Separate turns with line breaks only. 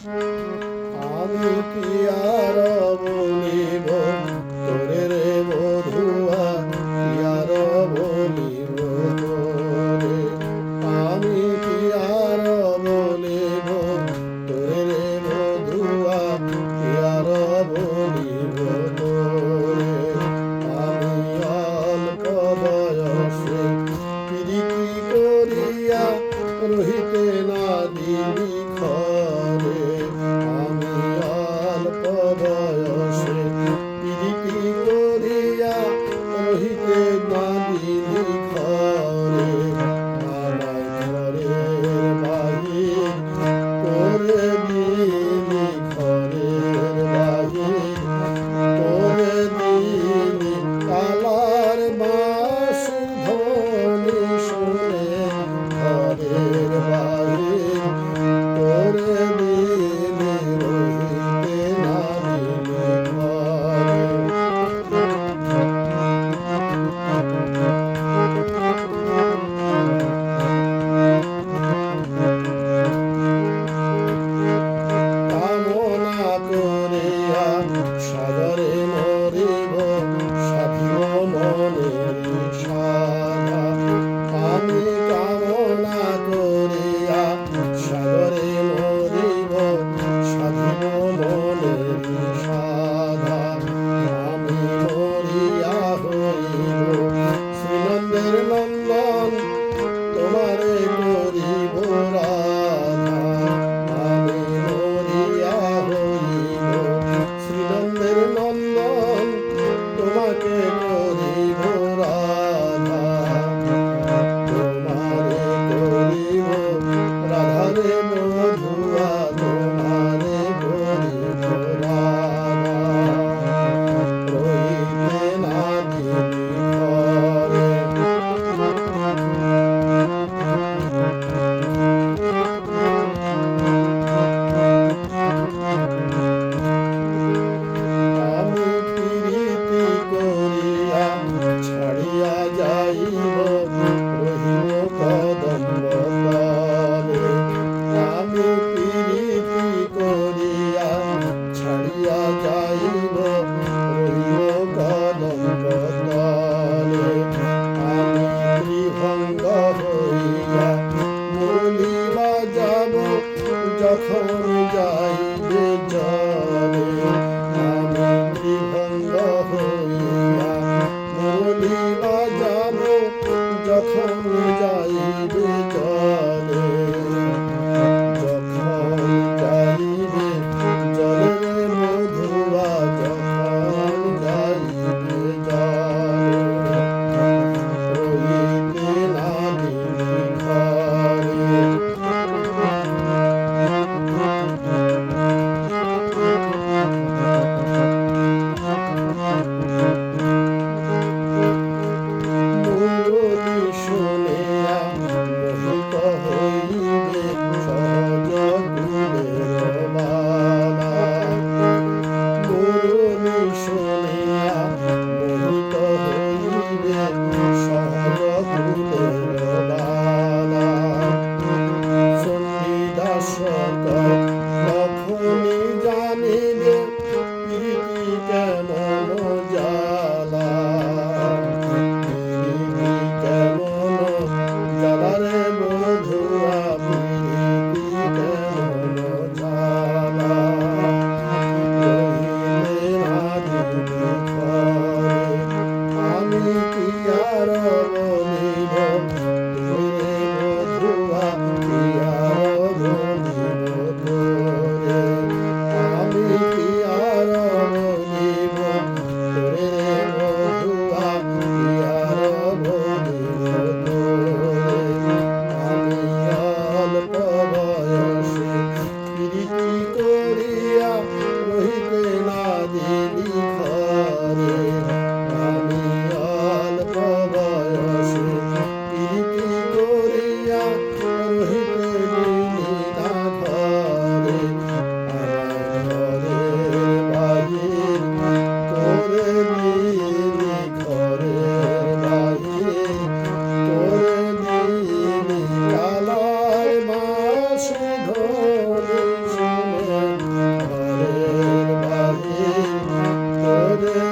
আমি কি আর বলিব তোরে রে বধুয়া, কি আর বলিব তোরে। আমি কি আর বলিব তোরে রে বধুয়া, কি আর বলিব তোরে। আমি অল্প বয়সে প্রীতি করিয়া রহিতে না দিলি ঘরে। আমি অল্প বয়সে প্রীতি করিয়া রহিতে না দিলি ঘরে। আমায় ঘরের বাহির করে দিলি, ঘরের বাহির করে দিলি। কালার বাঁশ ধ্বনি শুনে ঘরের বাহির করে দিলি, রহিতে না দিলি ঘরে। কামনা করিয়া সাগরে মরিব, সাধিব মনের সাধা। আমি কামনা করিয়া সাগরে মরিব, সাধিব মনের সাধা। আমি মরিয়া হইব শ্রীনন্দের নন্দন, তোমারে করিব রাধা। আমি মরিয়া হইব শ্রীনন্দের নন্দন, তোমাকে করিব রাধা। তোমারে করিব রাধা রে বধুয়া, তোমারে করিব রাধা। রহিতে না দিলি ঘরে। আমি প্রীতি করিয়া ছাড়িয়া যাইব, রহিব কদম্ব তলে। আমি প্রীতি করিয়া ছাড়িয়া যাইব, রহিব কদম্ব তলে। আমি ত্রিভঙ্গ হইয়া মুরলি বাজাব, যখন যাইবে জলে। আমি ত্রিভঙ্গ হইয়া মুরলি বাজাব, যখন যাইবে জলে। যখন যাইবে জলে মধুয়া, যখন যাইবে জলে। রহিতে না দিলি ঘরে। মুরলি শুনিয়া মোহিত হইবে সহজ কুলের বালা। মুরলি শুনিয়া মোহিত হইবে সহজ কুলের বালা। চণ্ডীদাস তখনই জানিবে প্রীতি কেমন জ্বালা। প্রীতি কেমন জ্বালা রে বধুয়া, প্রীতি কেমন জ্বালা। রহিতে না দিলি ঘরে। আমি কি আর বলিব তোরে বধুয়া, কি আর বলিব তোরে। আমি কি রে